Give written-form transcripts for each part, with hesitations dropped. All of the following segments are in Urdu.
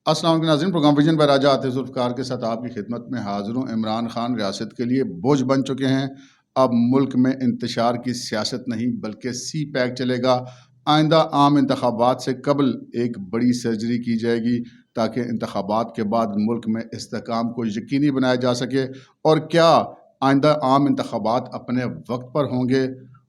السلام علیکم ناظرین، پروگرام ویژن پر راجہ آتے ذوالفقار کے ساتھ آپ کی خدمت میں حاضر ہوں۔ عمران خان ریاست کے لیے بوجھ بن چکے ہیں۔ اب ملک میں انتشار کی سیاست نہیں بلکہ سی پیک چلے گا۔ آئندہ عام انتخابات سے قبل ایک بڑی سرجری کی جائے گی تاکہ انتخابات کے بعد ملک میں استحکام کو یقینی بنایا جا سکے۔ اور کیا آئندہ عام انتخابات اپنے وقت پر ہوں گے؟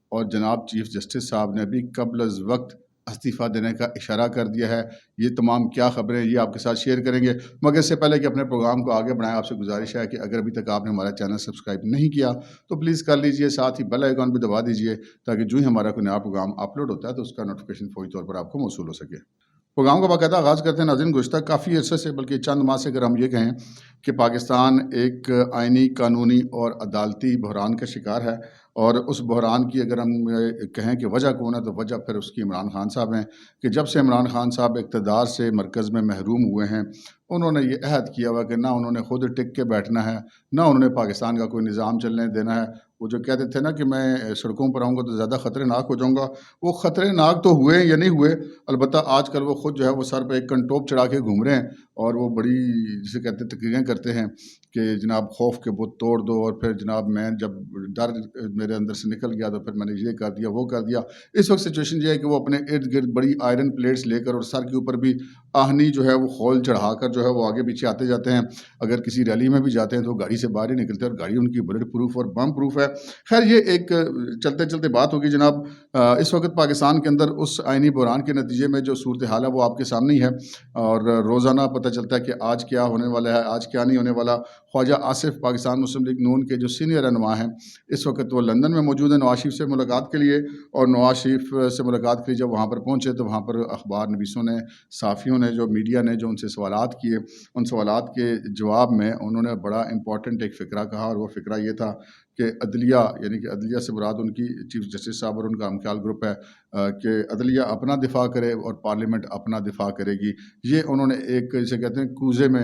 اور جناب چیف جسٹس صاحب نے بھی قبل از وقت استعفیٰ دینے کا اشارہ کر دیا ہے۔ یہ تمام کیا خبریں یہ آپ کے ساتھ شیئر کریں گے، مگر اس سے پہلے کہ اپنے پروگرام کو آگے بڑھائیں، آپ سے گزارش ہے کہ اگر ابھی تک آپ نے ہمارا چینل سبسکرائب نہیں کیا تو پلیز کر لیجئے، ساتھ ہی بیل آئیکن بھی دبا دیجئے تاکہ جو ہی ہمارا کوئی نیا پروگرام اپلوڈ ہوتا ہے تو اس کا نوٹیفیکیشن فوری طور پر آپ کو موصول ہو سکے۔ پروگرام کا باقاعدہ آغاز کرتے ہیں ناظرین۔ گزشتہ کافی عرصے سے بلکہ چند ماہ سے اگر ہم یہ کہیں کہ پاکستان ایک آئینی، قانونی اور عدالتی بحران کا شکار ہے، اور اس بحران کی اگر ہم کہیں کہ وجہ کون ہے تو وجہ پھر اس کی عمران خان صاحب ہیں کہ جب سے عمران خان صاحب اقتدار سے مرکز میں محروم ہوئے ہیں، انہوں نے یہ عہد کیا ہوا کہ نہ انہوں نے خود ٹک کے بیٹھنا ہے، نہ انہوں نے پاکستان کا کوئی نظام چلنے دینا ہے۔ وہ جو کہتے تھے نا کہ میں سڑکوں پر آؤں گا تو زیادہ خطرے ناک ہو جاؤں گا، وہ خطرے ناک تو ہوئے یا نہیں ہوئے، البتہ آج کل وہ خود جو ہے وہ سر پہ ایک کنٹوپ چڑھا کے گھوم رہے ہیں اور وہ بڑی جسے کہتے ہیں تقریریں کرتے ہیں کہ جناب خوف کے بت توڑ دو، اور پھر جناب میں جب ڈر میرے اندر سے نکل گیا تو پھر میں نے یہ کر دیا وہ کر دیا۔ اس وقت سچویشن یہ ہے کہ وہ اپنے ارد گرد بڑی آئرن پلیٹس لے کر اور سر کے اوپر بھی آہنی جو ہے وہ خول چڑھا کر جو ہے وہ آگے پیچھے آتے جاتے ہیں۔ اگر کسی ریلی میں بھی جاتے ہیں تو گاڑی سے باہر ہی نکلتے ہیں، اور گاڑی ان کی بلٹ پروف اور بم پروف ہے۔ خیر یہ ایک چلتے چلتے بات ہوگی جناب۔ اس وقت پاکستان کے اندر اس آئینی بحران کے نتیجے میں جو صورتحال ہے وہ آپ کے سامنے ہی ہے، اور روزانہ پتہ چلتا ہے کہ آج کیا ہونے والا ہے، آج کیا نہیں ہونے والا۔ خواجہ آصف پاکستان مسلم لیگ نون کے جو سینئر رہنما ہیں، اس وقت وہ لندن میں موجود ہیں نواز شریف سے ملاقات کے لیے، اور نواز شریف سے ملاقات کے لیے جب وہاں پر پہنچے تو وہاں پر اخبار نویسوں نے، صحافیوں نے، جو میڈیا نے جو ان سے سوالات کیے، ان سوالات کے جواب میں انہوں نے بڑا امپورٹنٹ ایک فقرہ کہا، اور وہ فقرہ یہ تھا کہ عدلیہ، یعنی کہ عدلیہ سے مراد ان کی چیف جسٹس صاحب اور ان کا ہمخیال گروپ ہے کہ عدلیہ اپنا دفاع کرے اور پارلیمنٹ اپنا دفاع کرے گی۔ یہ انہوں نے ایک جسے کہتے ہیں کوزے میں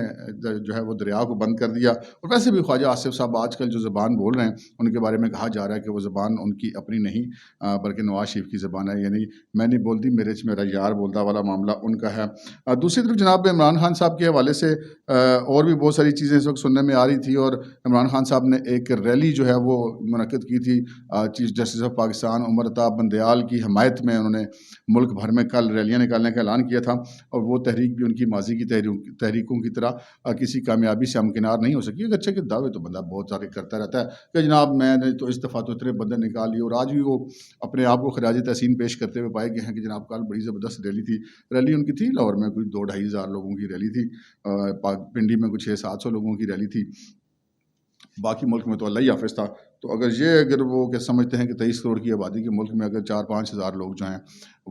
جو ہے وہ دریا کو بند کر دیا۔ اور ویسے بھی خواجہ آصف صاحب آج کل جو زبان بول رہے ہیں ان کے بارے میں کہا جا رہا ہے کہ وہ زبان ان کی اپنی نہیں بلکہ نواز شریف کی زبان ہے، یعنی میں نہیں بولتی میرے میرا یار بولتا والا معاملہ ان کا ہے۔ دوسری طرف جناب عمران خان صاحب کے حوالے سے اور بھی بہت ساری چیزیں اس وقت سننے میں آ رہی تھی، اور عمران خان صاحب نے ایک ریلی جو ہے وہ منعقد کی تھی chief justice of Pakistan Umar Ata Bandial کی حمایت میں۔ انہوں نے ملک بھر میں کل ریلیاں نکالنے کا اعلان کیا تھا، اور وہ تحریک بھی ان کی ماضی کی تحریکوں کی طرح کسی کامیابی سے ہمکنار نہیں ہو سکی۔ اچھا کہ دعوے تو بندہ بہت سارے کرتا رہتا ہے کہ جناب میں نے تو اس دفعہ تو اتنے بندے نکال لیے، اور آج بھی وہ اپنے آپ کو خراج تحسین پیش کرتے ہوئے پائے گئے ہیں کہ جناب کل بڑی زبردست ریلی تھی۔ ریلی ان کی تھی لاہور میں کوئی 2-2.5 ہزار لوگوں کی ریلی تھی، پنڈی میں کچھ 600-700 لوگوں کی ریلی تھی، باقی ملک میں تو اللہ ہی حافظ تھا۔ تو اگر وہ کہ سمجھتے ہیں کہ 23 کروڑ کی آبادی کے ملک میں اگر 4-5 ہزار لوگ جو ہیں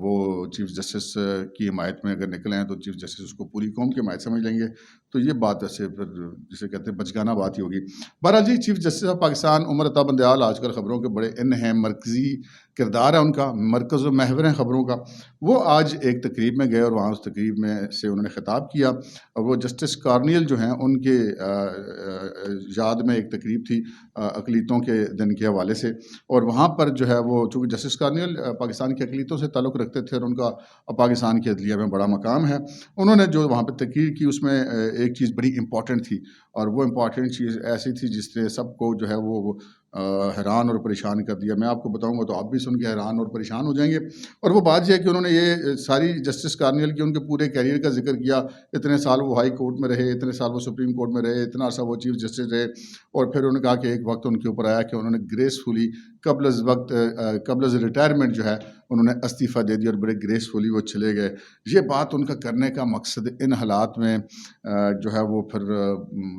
وہ چیف جسٹس کی حمایت میں اگر نکلے ہیں تو چیف جسٹس اس کو پوری قوم کی حمایت سمجھ لیں گے، تو یہ بات ایسے پھر جسے کہتے ہیں بچگانہ بات ہی ہوگی۔ بہرحال جی، chief justice of Pakistan Umar Ata Bandial آج کل خبروں کے بڑے ان ہیں، مرکزی کردار ہے ان کا، مرکز و محور ہیں خبروں کا۔ وہ آج ایک تقریب میں گئے اور وہاں اس تقریب میں سے انہوں نے خطاب کیا، اور وہ جسٹس کارنیل جو ہیں ان کے یاد میں ایک تقریب تھی اقلیتوں کے دن کے حوالے سے، اور وہاں پر جو ہے وہ چونکہ جسٹس کارنیل پاکستان کی اقلیتوں سے تعلق رکھتے تھے اور ان کا پاکستان کی عدلیہ میں بڑا مقام ہے، انہوں نے جو وہاں پہ تقریر کی اس میں ایک چیز بڑی امپورٹنٹ تھی، اور وہ امپورٹنٹ چیز ایسی تھی جس نے سب کو جو ہے وہ حیران اور پریشان کر دیا۔ میں آپ کو بتاؤں گا تو آپ بھی سن کے حیران اور پریشان ہو جائیں گے، اور وہ بات یہ ہے کہ انہوں نے یہ ساری جسٹس کارنیل کی ان کے پورے کیریئر کا ذکر کیا۔ اتنے سال وہ ہائی کورٹ میں رہے، اتنے سال وہ سپریم کورٹ میں رہے، اتنا عرصہ وہ چیف جسٹس رہے، اور پھر انہوں نے کہا کہ ایک وقت ان کے اوپر آیا کہ انہوں نے گریسفلی قبل از ریٹائرمنٹ جو ہے انہوں نے استعفیٰ دے دیا، اور بڑے گریسفلی وہ چلے گئے۔ یہ بات ان کا کرنے کا مقصد ان حالات میں جو ہے وہ پھر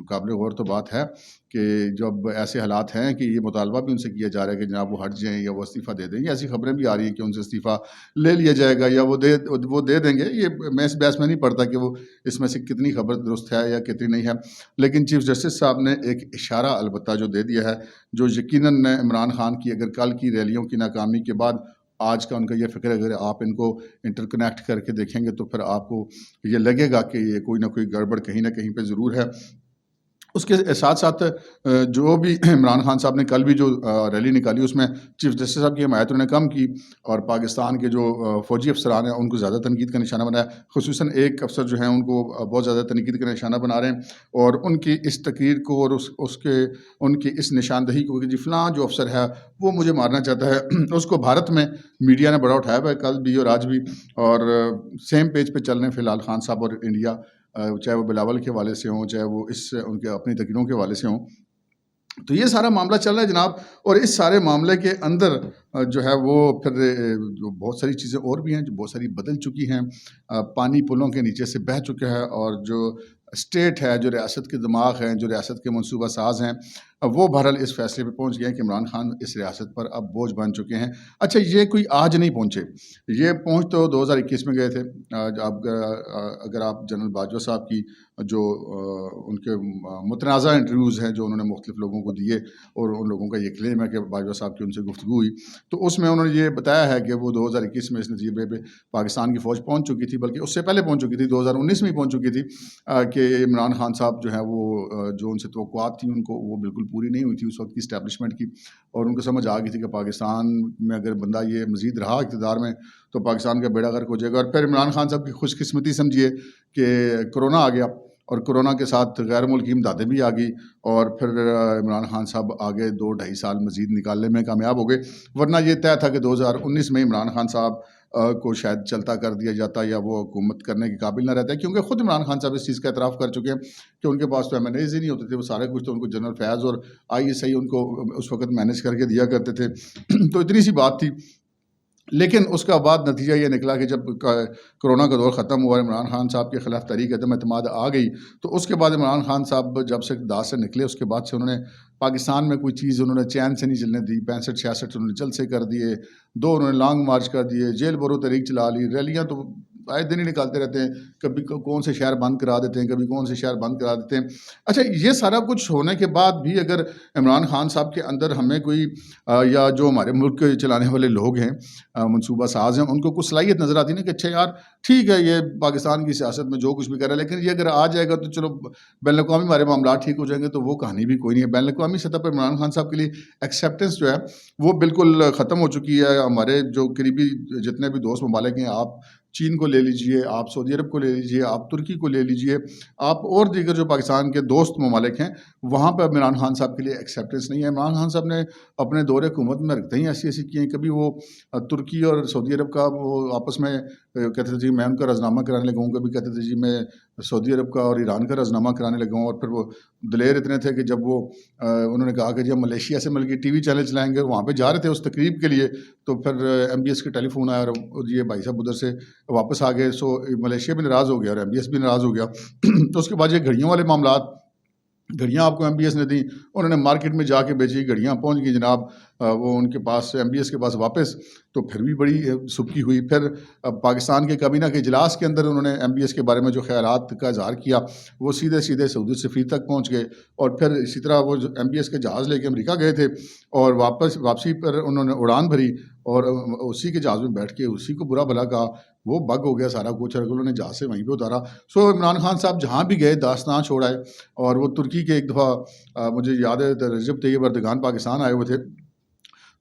قابل غور تو بات ہے کہ جب ایسے حالات ہیں کہ یہ مطالبہ بھی ان سے کیا جا رہا ہے کہ جناب وہ ہٹ جائیں یا وہ استعفیٰ دے دیں گے، ایسی خبریں بھی آ رہی ہیں کہ ان سے استعفیٰ لے لیا جائے گا یا وہ دے دیں گے۔ یہ میں اس بحث میں نہیں پڑتا کہ وہ اس میں سے کتنی خبر درست ہے یا کتنی نہیں ہے، لیکن چیف جسٹس صاحب نے ایک اشارہ البتہ جو دے دیا ہے، جو یقیناً عمران خان کی اگر کل کی ریلیوں کی ناکامی کے بعد آج کا ان کا یہ فکر ہے، اگر آپ ان کو انٹر کنیکٹ کر کے دیکھیں گے تو پھر آپ کو یہ لگے گا کہ یہ کوئی نہ کوئی گڑبڑ کہیں نہ کہیں پہ ضرور ہے۔ اس کے ساتھ ساتھ جو بھی عمران خان صاحب نے کل بھی جو ریلی نکالی اس میں چیف جسٹس صاحب کی حمایت انہوں نے کم کی اور پاکستان کے جو فوجی افسران ہیں ان کو زیادہ تنقید کا نشانہ بنایا. خصوصاً ایک افسر جو ہیں ان کو بہت زیادہ تنقید کا نشانہ بنا رہے ہیں اور ان کی اس تقریر کو اور ان کی اس نشاندہی کو کہ جی فلاں جو افسر ہے وہ مجھے مارنا چاہتا ہے اس کو بھارت میں میڈیا نے بڑا اٹھایا ہوا ہے کل بھی اور آج بھی, اور سیم پیج پہ چل رہے ہیں فی الحال خان صاحب اور انڈیا, چاہے وہ بلاول کے حوالے سے ہوں چاہے وہ ان کے اپنی تقریروں کے حوالے سے ہوں. تو یہ سارا معاملہ چل رہا ہے جناب, اور اس سارے معاملے کے اندر جو ہے وہ پھر جو بہت ساری چیزیں اور بھی ہیں جو بہت ساری بدل چکی ہیں. پانی پلوں کے نیچے سے بہہ چکا ہے اور جو اسٹیٹ ہے, جو ریاست کے دماغ ہیں, جو ریاست کے منصوبہ ساز ہیں, وہ بہرحال اس فیصلے پہ پہنچ گئے ہیں کہ عمران خان اس ریاست پر اب بوجھ بن چکے ہیں. اچھا, یہ کوئی آج نہیں پہنچے, یہ پہنچ تو 2021 میں گئے تھے. اگر آپ جنرل باجوہ صاحب کی جو ان کے متنازع انٹرویوز ہیں جو انہوں نے مختلف لوگوں کو دیے اور ان لوگوں کا یہ کلیم ہے کہ باجوہ صاحب کی ان سے گفتگو ہوئی, تو اس میں انہوں نے یہ بتایا ہے کہ وہ 2021 میں اس نتیجے پہ پاکستان کی فوج پہنچ چکی تھی, بلکہ اس سے پہلے پہنچ چکی تھی, 2019 میں ہی پہنچ چکی تھی, کہ عمران خان صاحب جو ہے وہ جو ان سے توقعات تھیں ان کو وہ بالکل پوری نہیں ہوئی تھی اس وقت کی اسٹیبلشمنٹ کی, اور ان کو سمجھ آ گئی تھی کہ پاکستان میں اگر بندہ یہ مزید رہا اقتدار میں تو پاکستان کا بیڑا غرق ہو جائے گا. اور پھر عمران خان صاحب کی خوش قسمتی سمجھیے کہ کرونا آ گیا, اور کرونا کے ساتھ غیر ملکی امدادیں بھی آ گئی, اور پھر عمران خان صاحب آگے 2-2.5 سال مزید نکالنے میں کامیاب ہو گئے. ورنہ یہ طے تھا کہ 2019 میں عمران خان صاحب کو شاید چلتا کر دیا جاتا یا وہ حکومت کرنے کے قابل نہ رہتا ہے, کیونکہ خود عمران خان صاحب اس چیز کا اعتراف کر چکے ہیں کہ ان کے پاس تو MNAs ہی نہیں ہوتے تھے, وہ سارے کچھ تو ان کو جنرل فیاض اور ISI ان کو اس وقت مینیج کر کے دیا کرتے تھے. تو اتنی سی بات تھی. لیکن اس کا بعد نتیجہ یہ نکلا کہ جب کرونا کا دور ختم ہوا, عمران خان صاحب کے خلاف تحریک عدم اعتماد آ گئی, تو اس کے بعد عمران خان صاحب جب سے اقتدار سے نکلے اس کے بعد سے انہوں نے پاکستان میں کوئی چیز انہوں نے چین سے نہیں چلنے دی. 65-66 انہوں نے جلسے کر دیے, 2 انہوں نے لانگ مارچ کر دیے, جیل برو تحریک چلا لی, ریلیاں تو آئے دن ہی نکالتے رہتے ہیں, کبھی کون سے شہر بند کرا دیتے ہیں, کبھی کون سے شہر بند کرا دیتے ہیں. اچھا, یہ سارا کچھ ہونے کے بعد بھی اگر عمران خان صاحب کے اندر ہمیں کوئی یا جو ہمارے ملک کے چلانے والے لوگ ہیں, منصوبہ ساز ہیں, ان کو کچھ صلاحیت نظر آتی نا کہ اچھا یار ٹھیک ہے یہ پاکستان کی سیاست میں جو کچھ بھی کر رہا ہے, لیکن یہ اگر آ جائے گا تو چلو بین الاقوامی ہمارے معاملات ٹھیک ہو جائیں گے, تو وہ کہانی بھی کوئی نہیں ہے. بین الاقوامی سطح پر عمران خان صاحب کے لیے ایکسیپٹنس جو ہے وہ بالکل ختم ہو چکی ہے. ہمارے جو قریبی جتنے بھی دوست ممالک ہیں, آپ چین کو لے لیجئے, آپ سعودی عرب کو لے لیجئے, آپ ترکی کو لے لیجئے, آپ اور دیگر جو پاکستان کے دوست ممالک ہیں, وہاں پہ عمران خان صاحب کے لیے ایکسیپٹنس نہیں ہے. عمران خان صاحب نے اپنے دور حکومت میں رکھتے ہی ایسی کیے ہیں. کبھی وہ ترکی اور سعودی عرب کا وہ آپس میں کہتے تھے جی میں ان کا رضنامہ کرانے لگا ہوں, کبھی کہتے تھے جی میں سعودی عرب کا اور ایران کا رضنامہ کرانے لگا ہوں. اور پھر وہ دلیر اتنے تھے کہ جب وہ انہوں نے کہا کہ جب ملیشیا سے مل کے ٹی وی چینل چلائیں گے, وہاں پہ جا رہے تھے اس تقریب کے لیے, تو پھر MBS کے ٹیلی فون آیا اور یہ بھائی صاحب ادھر سے واپس آ گئے. سو ملیشیا بھی ناراض ہو گیا اور MBS بھی ناراض ہو گیا. تو اس کے بعد یہ گھڑیوں والے معاملات, گھڑیاں آپ کو MBS نے دیں, انہوں نے مارکیٹ میں جا کے بیچی, گھڑیاں پہنچ گئی جناب وہ ان کے پاس MBS کے پاس واپس, تو پھر بھی بڑی سبکی ہوئی. پھر پاکستان کے کابینہ کے اجلاس کے اندر انہوں نے MBS کے بارے میں جو خیالات کا اظہار کیا وہ سیدھے سعودی سفیر تک پہنچ گئے. اور پھر اسی طرح وہ MBS کے جہاز لے کے امریکہ گئے تھے اور واپسی پر انہوں نے اڑان بھری اور اسی کے جہاز میں بیٹھ کے اسی کو برا بھلا کہا. وہ بگ ہو گیا سارا کچھ, اور انہوں نے جہاز سے وہیں پہ اتارا. سو عمران خان صاحب جہاں بھی گئے داستان چھوڑ آئے. اور وہ ترکی کے ایک دفعہ مجھے یاد ہے رجب طیب اردگان پاکستان آئے ہوئے تھے,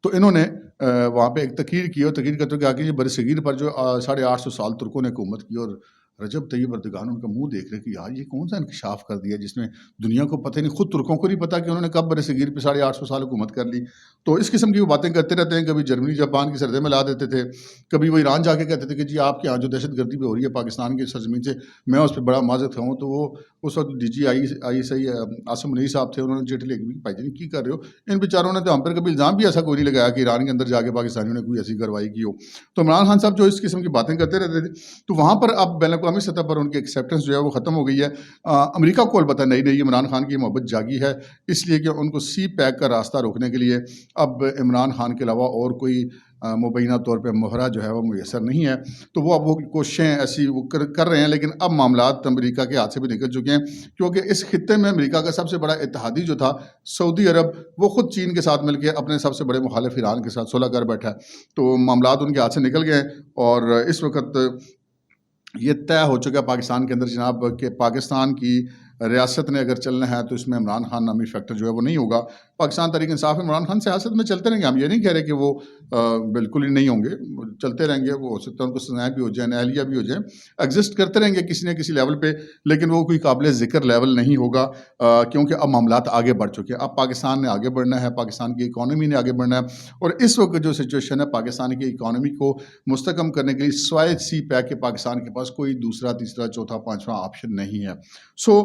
تو انہوں نے وہاں پہ ایک تقریر کی, اور تقریر کرتے ہوئے کہا کہ یہ برصغیر پر جو 850 سال ترکوں نے حکومت کی, اور رجب طیب اردگان ان کا منہ دیکھ رہے کہ یار یہ کون سا انکشاف کر دیا جس میں دنیا کو پتہ نہیں, خود ترکوں کو نہیں پتا کہ انہوں نے کب برصغیر پہ 850 سال حکومت کر لی. تو اس قسم کی وہ باتیں کرتے رہتے ہیں. کبھی جرمنی جاپان کی سردے میں لا دیتے تھے, کبھی وہ ایران جا کے کہتے تھے کہ جی آپ کے یہاں جو دہشت گردی پہ ہو رہی ہے پاکستان کی سرزمین سے, میں اس پہ بڑا معذرت ہوں. تو وہ اس وقت DG ISI عاصم منیر صاحب تھے, انہوں نے چٹھی لکھی بھائی جان کی کر رہے ہو. ان بیچاروں نے تو ہم پر کبھی الزام بھی ایسا کوئی نہیں لگایا کہ ایران کے اندر جا کے پاکستانیوں نے کوئی ایسی کارروائی کی ہو. تو عمران خان صاحب جو اس قسم کی باتیں کرتے رہتے تھے, تو وہاں پر اب بین الاقوامی سطح پر ان کی ایکسیپٹنس جو ہے وہ ختم ہو گئی ہے. امریکہ کو البتہ نئی عمران خان کی محبت جاگی ہے, اس لیے کہ ان کو CPAC کا راستہ روکنے کے لیے اب عمران خان کے علاوہ اور کوئی مبینہ طور پہ مہرہ جو ہے وہ میسر نہیں ہے. تو وہ اب وہ کوششیں ایسی وہ کر رہے ہیں, لیکن اب معاملات امریکہ کے ہاتھ سے بھی نکل چکے ہیں, کیونکہ اس خطے میں امریکہ کا سب سے بڑا اتحادی جو تھا سعودی عرب, وہ خود چین کے ساتھ مل کے اپنے سب سے بڑے مخالف ایران کے ساتھ صلح کر بیٹھا ہے. تو معاملات ان کے ہاتھ سے نکل گئے ہیں, اور اس وقت یہ طے ہو چکا ہے پاکستان کے اندر جناب کہ پاکستان کی ریاست نے اگر چلنا ہے تو اس میں عمران خان نامی فیکٹر جو ہے وہ نہیں ہوگا. پاکستان تحریک انصاف عمران خان سیاست میں چلتے رہیں گے. ہم یہ نہیں کہہ رہے کہ وہ بالکل ہی نہیں ہوں گے, چلتے رہیں گے. وہ ہو سکتا ہے ان کو سزائیں بھی ہو جائیں, اہلیہ بھی ہو جائیں, ایگزسٹ کرتے رہیں گے کسی نہ کسی لیول پہ, لیکن وہ کوئی قابل ذکر لیول نہیں ہوگا, کیونکہ اب معاملات آگے بڑھ چکے ہیں. اب پاکستان نے آگے بڑھنا ہے, پاکستان کی اکانومی نے آگے بڑھنا ہے, اور اس وقت جو سچویشن ہے پاکستان کی اکانومی کو مستحکم کرنے کے لیے سوائے سی پیک کے پاکستان کے پاس کوئی دوسرا, تیسرا, چوتھا, پانچواں آپشن نہیں ہے. سو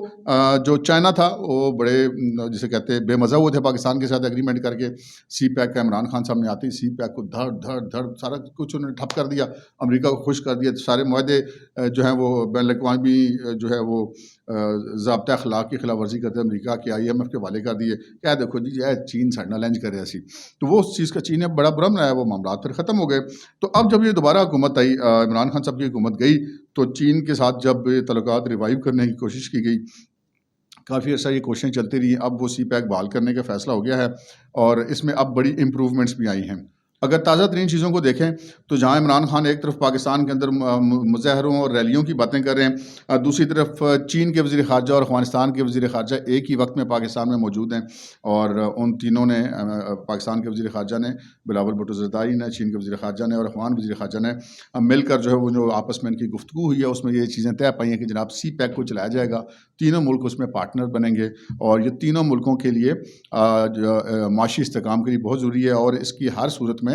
جو چائنا تھا وہ بڑے جسے کہتے ہیں بے مزہ ہوئے تھے پاکستان کے ساتھ ایگریمنٹ کر کے. سی پیک کا عمران خان صاحب نے آتے ہی سی پیک کو دھڑ دھڑ دھڑ سارا کچھ انہوں نے ٹھپ کر دیا, امریکہ کو خوش کر دیا, سارے معاہدے جو ہیں وہ بین الاقوامی جو ہے وہ ضابطۂ اخلاق کی خلاف ورزی کرتے امریکہ کے IMF کے حوالے کر دیے. کیا دیکھو جی چین ساڑھنا لینج کر رہا سی, تو وہ چیز کا چین نے بڑا برا بنایا, وہ معاملات پھر ختم ہو گئے. تو اب جب یہ دوبارہ حکومت آئی, عمران خان صاحب کی حکومت گئی, تو چین کے ساتھ جب تعلقات ریوائیو کرنے کی کوشش کی گئی, کافی عرصہ یہ کوششیں چلتی رہی. اب وہ سی پیک بحال کرنے کا فیصلہ ہو گیا ہے, اور اس میں اب بڑی امپروومنٹس بھی آئی ہیں. اگر تازہ ترین چیزوں کو دیکھیں تو جہاں عمران خان ایک طرف پاکستان کے اندر مظاہروں اور ریلیوں کی باتیں کر رہے ہیں, دوسری طرف چین کے وزیر خارجہ اور افغانستان کے وزیر خارجہ ایک ہی وقت میں پاکستان میں موجود ہیں, اور ان تینوں نے, پاکستان کے وزیر خارجہ نے بلاول بھٹو زرداری نے, چین کے وزیر خارجہ نے اور افغان وزیر خارجہ نے مل کر جو ہے وہ جو آپس میں ان کی گفتگو ہوئی ہے, اس میں یہ چیزیں طے پائی ہیں کہ جناب سی پیک کو چلایا جائے گا, تینوں ملک اس میں پارٹنر بنیں گے, اور یہ تینوں ملکوں کے لیے معاشی استحکام کے لیے بہت ضروری ہے, اور اس کی ہر صورت میں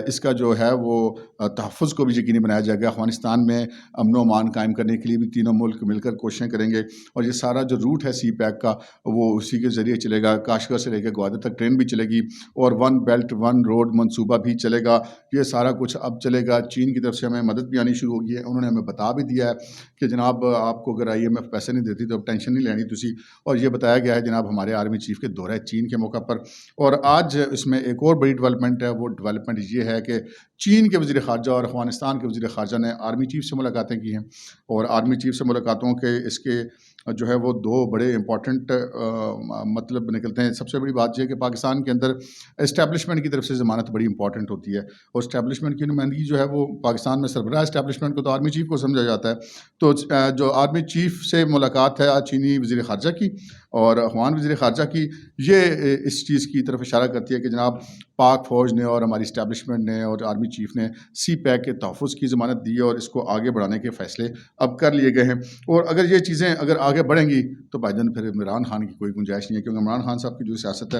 اس کا جو ہے وہ تحفظ کو بھی یقینی بنایا جائے گا. افغانستان میں امن و امان قائم کرنے کے لیے بھی تینوں ملک مل کر کوششیں کریں گے, اور یہ سارا جو روٹ ہے سی پیک کا وہ اسی کے ذریعے چلے گا. کاشغر سے لے کے گوادر تک ٹرین بھی چلے گی, اور ون بیلٹ ون روڈ منصوبہ بھی چلے گا. یہ سارا کچھ اب چلے گا. چین کی طرف سے ہمیں مدد بھی آنی شروع ہوگی ہے, انہوں نے ہمیں بتا بھی دیا ہے کہ جناب آپ کو اگر IMF پیسے نہیں دیتی تو اب ٹینشن نہیں لینی تسی, اور یہ بتایا گیا ہے جناب ہمارے آرمی چیف کے دورہ چین کے موقع پر. اور آج اس میں ایک اور بڑی ڈیولپمنٹ ہے, وہ ڈیولپمنٹ یہ ہے کہ چین کے وزیر خارجہ اور افغانستان کے وزیر خارجہ نے آرمی چیف سے ملاقاتیں کی ہیں, اور آرمی چیف سے ملاقاتوں کے اس کے جو ہے وہ دو بڑے امپورٹنٹ مطلب نکلتے ہیں. سب سے بڑی بات یہ ہے کہ پاکستان کے اندر اسٹیبلشمنٹ کی طرف سے ضمانت بڑی امپورٹنٹ ہوتی ہے, اور اسٹیبلشمنٹ کی نمائندگی جو ہے وہ پاکستان میں سربراہ اسٹیبلشمنٹ کو تو آرمی چیف کو سمجھا جاتا ہے. تو جو آرمی چیف سے ملاقات ہے چینی وزیر خارجہ کی اور افغان وزیر خارجہ کی, یہ اس چیز کی طرف اشارہ کرتی ہے کہ جناب پاک فوج نے اور ہماری اسٹیبلشمنٹ نے اور آرمی چیف نے سی پیک کے تحفظ کی ضمانت دی ہے, اور اس کو آگے بڑھانے کے فیصلے اب کر لیے گئے ہیں. اور اگر یہ چیزیں اگر آگے بڑھیں گی تو بھائی جان پھر عمران خان کی کوئی گنجائش نہیں ہے, کیونکہ عمران خان صاحب کی جو سیاست ہے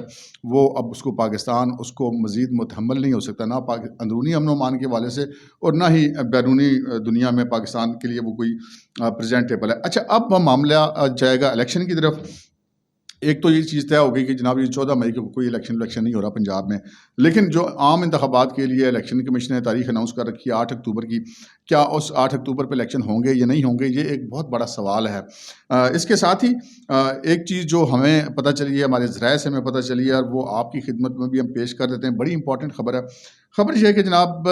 وہ اب اس کو پاکستان اس کو مزید متحمل نہیں ہو سکتا, نہ اندرونی امن و امان کے حوالے سے اور نہ ہی بیرونی دنیا میں پاکستان کے لیے وہ کوئی پریزنٹیبل ہے. اچھا, اب معاملہ جائے گا الیکشن کی طرف. ایک تو یہ چیز طے ہو گئی کہ جناب یہ 14 مئی کو کوئی الیکشن نہیں ہو رہا پنجاب میں, لیکن جو عام انتخابات کے لیے الیکشن کمیشن نے تاریخ اناؤنس کر رکھی ہے 8 اکتوبر کی, کیا اس 8 اکتوبر پہ الیکشن ہوں گے یا نہیں ہوں گے, یہ ایک بہت بڑا سوال ہے. اس کے ساتھ ہی ایک چیز جو ہمیں پتہ چلی ہے, ہمارے ذرائع سے ہمیں پتہ چلی ہے, اور وہ آپ کی خدمت میں بھی ہم پیش کر دیتے ہیں, بڑی امپورٹنٹ خبر ہے. خبر یہ ہے کہ جناب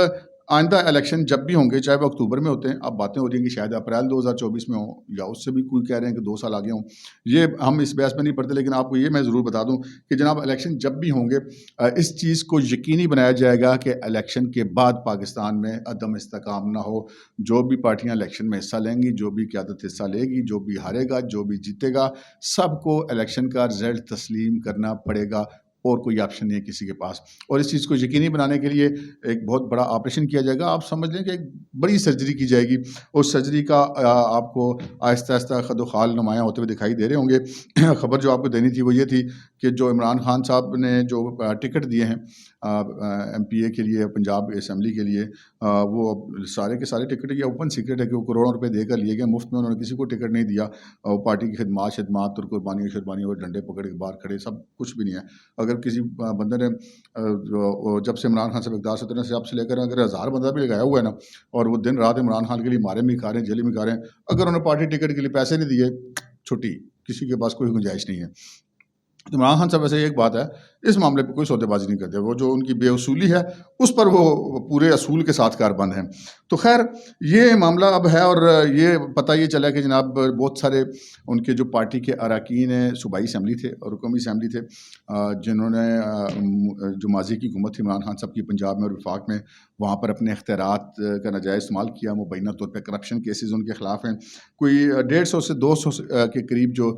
آئندہ الیکشن جب بھی ہوں گے, چاہے وہ اکتوبر میں ہوتے ہیں, اب باتیں ہو رہی ہیں کہ شاید اپریل 2024 میں ہوں, یا اس سے بھی کوئی کہہ رہے ہیں کہ 2 سال آگے ہوں, یہ ہم اس بحث میں نہیں پڑھتے, لیکن آپ کو یہ میں ضرور بتا دوں کہ جناب الیکشن جب بھی ہوں گے, اس چیز کو یقینی بنایا جائے گا کہ الیکشن کے بعد پاکستان میں عدم استحکام نہ ہو. جو بھی پارٹیاں الیکشن میں حصہ لیں گی, جو بھی قیادت حصہ لے گی, جو بھی ہارے گا, جو بھی جیتے گا, سب کو الیکشن کا رزلٹ تسلیم کرنا پڑے گا, اور کوئی آپشن نہیں ہے کسی کے پاس. اور اس چیز کو یقینی بنانے کے لیے ایک بہت بڑا آپریشن کیا جائے گا. آپ سمجھ لیں کہ ایک بڑی سرجری کی جائے گی. اس سرجری کا آپ کو آہستہ آہستہ خد و خال نمایاں ہوتے ہوئے دکھائی دے رہے ہوں گے. خبر جو آپ کو دینی تھی وہ یہ تھی کہ جو عمران خان صاحب نے جو ٹکٹ دیے ہیں MPA کے لیے, پنجاب اسمبلی کے لیے, وہ سارے کے سارے ٹکٹ یہ اوپن سیکرٹ ہے کہ وہ کروڑوں روپے دے کر لیے گئے, مفت میں انہوں نے کسی کو ٹکٹ نہیں دیا. پارٹی کی خدمات اور قربانی شربانی اور ڈنڈے پکڑ کے باہر کھڑے, سب کچھ بھی نہیں ہے. اگر کسی بندے نے جب سے عمران خان صاحب اقتدار سے اترنے سے جب سے لے کر اگر 1000 بندہ بھی لگایا ہوا ہے نا, اور وہ دن رات عمران خان کے لیے مارے بھی کھا رہے ہیں, جیل میں کھا رہے ہیں, اگر انہوں نے پارٹی ٹکٹ کے لیے پیسے نہیں دیے, چھٹی, کسی کے پاس کوئی گنجائش نہیں ہے. عمران خان صاحب ویسے ایک بات ہے, اس معاملے پہ کوئی سودے بازی نہیں کرتے. وہ جو ان کی بے اصولی ہے اس پر وہ پورے اصول کے ساتھ کاربند ہیں. تو خیر یہ معاملہ اب ہے, اور یہ پتہ یہ چلا کہ جناب بہت سارے ان کے جو پارٹی کے اراکین ہیں, صوبائی اسمبلی تھے اور حکومتی اسمبلی تھے, جنہوں نے جو ماضی کی حکومت تھی عمران خان صاحب کی پنجاب میں اور وفاق میں, وہاں پر اپنے اختیارات کا ناجائز استعمال کیا، مبینہ طور پہ کرپشن کیسز ان کے خلاف ہیں. کوئی 150 سے 200 کے قریب جو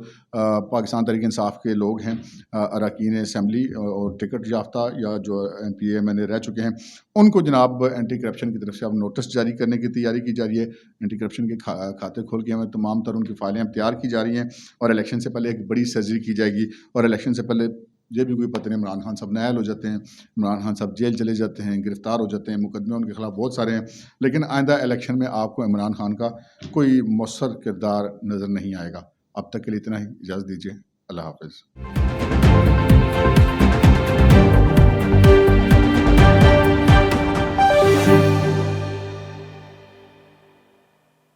پاکستان تحریک انصاف کے لوگ ہیں، اراکین اسمبلی اور ٹکٹ یافتہ یا جو MPA رہ چکے ہیں، ان کو جناب اینٹی کرپشن کی طرف سے اب نوٹس جاری کرنے کی تیاری کی جا رہی ہے. اینٹی کرپشن کے کھاتے کھول کے ہمیں تمام تر ان کی فائلیں اب تیار کی جا رہی ہیں، اور الیکشن سے پہلے ایک بڑی سرجری کی جائے گی. اور الیکشن سے پہلے یہ بھی کوئی پتہ نہیں، عمران خان صاحب نائل ہو جاتے ہیں، عمران خان صاحب جیل چلے جاتے ہیں، گرفتار ہو جاتے ہیں، مقدمے ان کے خلاف بہت سارے ہیں، لیکن آئندہ الیکشن میں آپ کو عمران خان کا کوئی مؤثر کردار نظر نہیں آئے گا. اب تک کے لیے اتنا ہی، اجازت دیجیے. اللہ حافظ.